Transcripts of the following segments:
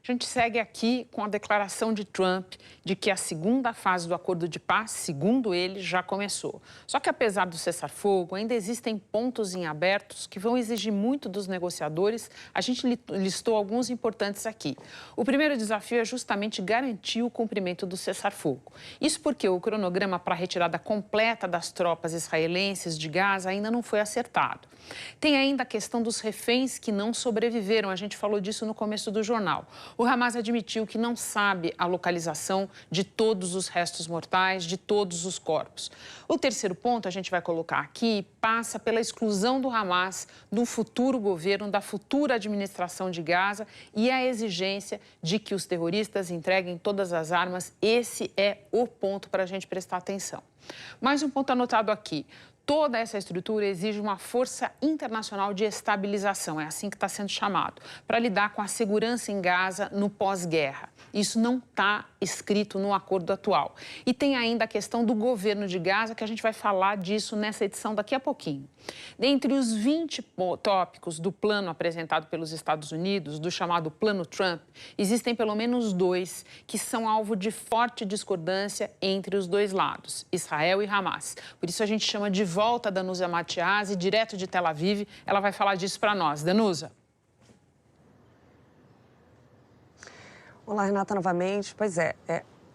A gente segue aqui com a declaração de Trump de que a segunda fase do acordo de paz, segundo ele, já começou. Só que apesar do cessar-fogo, ainda existem pontos em abertos que vão exigir muito dos negociadores. A gente listou alguns importantes aqui. O primeiro desafio é justamente garantir o cumprimento do cessar-fogo. Isso porque o cronograma para a retirada completa das tropas israelenses de Gaza ainda não foi acertado. Tem ainda a questão dos reféns que não sobreviveram. A gente falou disso no começo do jornal. O Hamas admitiu que não sabe a localização de todos os restos mortais, de todos os corpos. O terceiro ponto, a gente vai colocar aqui, passa pela exclusão do Hamas do futuro governo, da futura administração de Gaza e a exigência de que os terroristas entreguem todas as armas. Esse é o ponto para a gente prestar atenção. Mais um ponto anotado aqui. Toda essa estrutura exige uma força internacional de estabilização, é assim que está sendo chamado, para lidar com a segurança em Gaza no pós-guerra. Isso não está escrito no acordo atual. E tem ainda a questão do governo de Gaza, que a gente vai falar disso nessa edição daqui a pouquinho. Dentre os 20 tópicos do plano apresentado pelos Estados Unidos, do chamado Plano Trump, existem pelo menos 2 que são alvo de forte discordância entre os dois lados, Israel e Hamas. Por isso a gente chama de volta a Danusa Matiasi, direto de Tel Aviv. Ela vai falar disso para nós. Danusa. Olá, Renata, novamente. Pois é,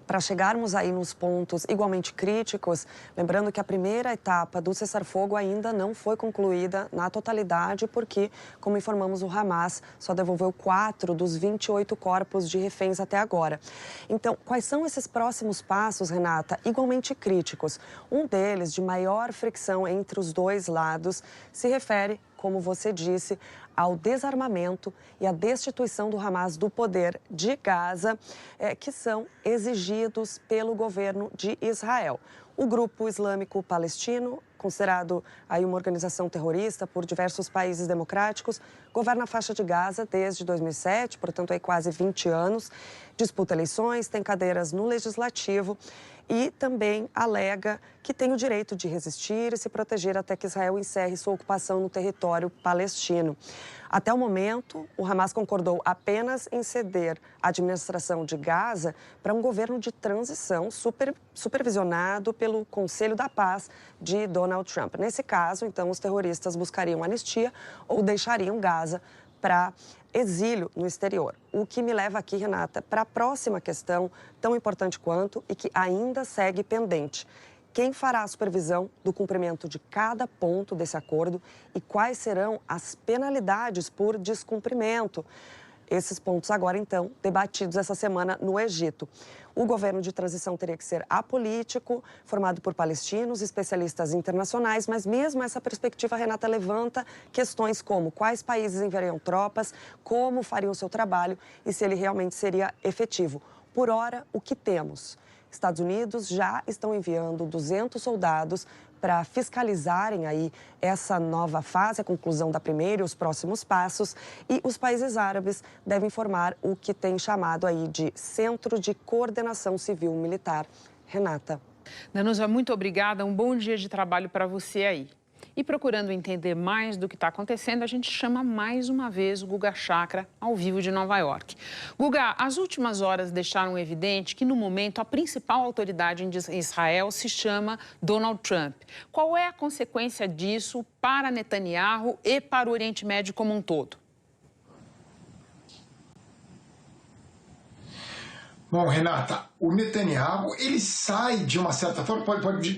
para chegarmos aí nos pontos igualmente críticos, lembrando que a primeira etapa do cessar-fogo ainda não foi concluída na totalidade, porque, como informamos, o Hamas só devolveu 4 dos 28 corpos de reféns até agora. Então, quais são esses próximos passos, Renata, igualmente críticos? Um deles, de maior fricção entre os dois lados, se refere, como você disse, ao desarmamento e à destituição do Hamas do poder de Gaza, que são exigidos pelo governo de Israel. O grupo islâmico palestino, considerado aí uma organização terrorista por diversos países democráticos, governa a faixa de Gaza desde 2007, portanto, aí quase 20 anos, disputa eleições, tem cadeiras no legislativo e também alega que tem o direito de resistir e se proteger até que Israel encerre sua ocupação no território palestino. Até o momento, o Hamas concordou apenas em ceder a administração de Gaza para um governo de transição supervisionado pelo Conselho da Paz de Donald Trump. Nesse caso, então, os terroristas buscariam anistia ou deixariam Gaza para exílio no exterior. O que me leva aqui, Renata, para a próxima questão, tão importante quanto e que ainda segue pendente. Quem fará a supervisão do cumprimento de cada ponto desse acordo e quais serão as penalidades por descumprimento? Esses pontos agora, então, debatidos essa semana no Egito. O governo de transição teria que ser apolítico, formado por palestinos, especialistas internacionais, mas mesmo essa perspectiva, Renata, levanta questões como quais países enviariam tropas, como fariam o seu trabalho e se ele realmente seria efetivo. Por hora, o que temos? Estados Unidos já estão enviando 200 soldados para fiscalizarem aí essa nova fase, a conclusão da primeira e os próximos passos. E os países árabes devem formar o que tem chamado aí de Centro de Coordenação Civil Militar. Renata. Danusa, muito obrigada. Um bom dia de trabalho para você aí. E procurando entender mais do que está acontecendo, a gente chama mais uma vez o Guga Chakra, ao vivo de Nova York. Guga, as últimas horas deixaram evidente que, no momento, a principal autoridade em Israel se chama Donald Trump. Qual é a consequência disso para Netanyahu e para o Oriente Médio como um todo? Bom, Renata, o Netanyahu, ele sai de uma certa forma,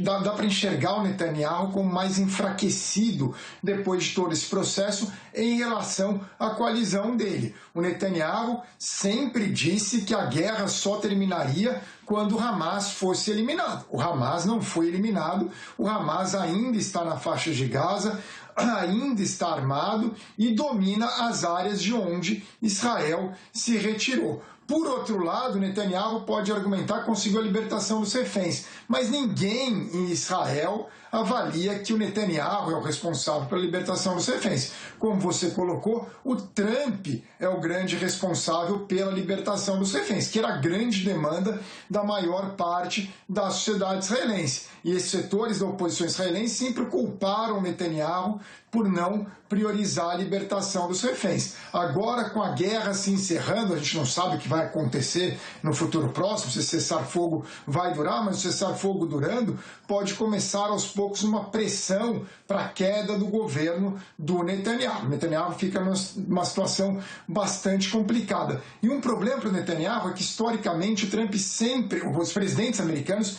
dá para enxergar o Netanyahu como mais enfraquecido depois de todo esse processo em relação à coalizão dele. O Netanyahu sempre disse que a guerra só terminaria quando o Hamas fosse eliminado. O Hamas não foi eliminado, o Hamas ainda está na faixa de Gaza, ainda está armado e domina as áreas de onde Israel se retirou. Por outro lado, Netanyahu pode argumentar que conseguiu a libertação dos reféns, mas ninguém em Israel avalia que o Netanyahu é o responsável pela libertação dos reféns. Como você colocou, o Trump é o grande responsável pela libertação dos reféns, que era a grande demanda da maior parte da sociedade israelense. E esses setores da oposição israelense sempre culparam o Netanyahu por não priorizar a libertação dos reféns. Agora, com a guerra se encerrando, a gente não sabe o que vai acontecer no futuro próximo, se cessar-fogo vai durar, mas o cessar-fogo durando, pode começar aos poucos uma pressão para a queda do governo do Netanyahu. O Netanyahu fica numa situação bastante complicada. E um problema para o Netanyahu é que, historicamente, o Trump sempre, os presidentes americanos,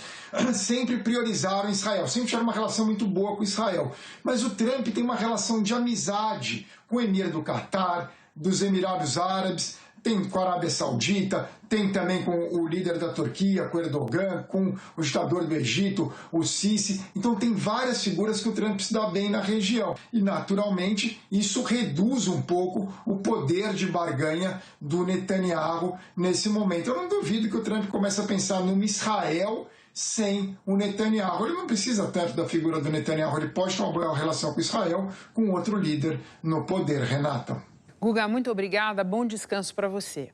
sempre priorizaram Israel, sempre tiveram uma relação muito boa com Israel. Mas o Trump tem uma relação de amizade com o emir do Catar, dos Emirados Árabes, tem com a Arábia Saudita, tem também com o líder da Turquia, com o Erdogan, com o ditador do Egito, o Sisi. Então tem várias figuras que o Trump se dá bem na região. E, naturalmente, isso reduz um pouco o poder de barganha do Netanyahu nesse momento. Eu não duvido que o Trump comece a pensar numa Israel sem o Netanyahu. Ele não precisa tanto da figura do Netanyahu, ele pode ter uma boa relação com Israel, com outro líder no poder. Renata. Guga, muito obrigada. Bom descanso para você.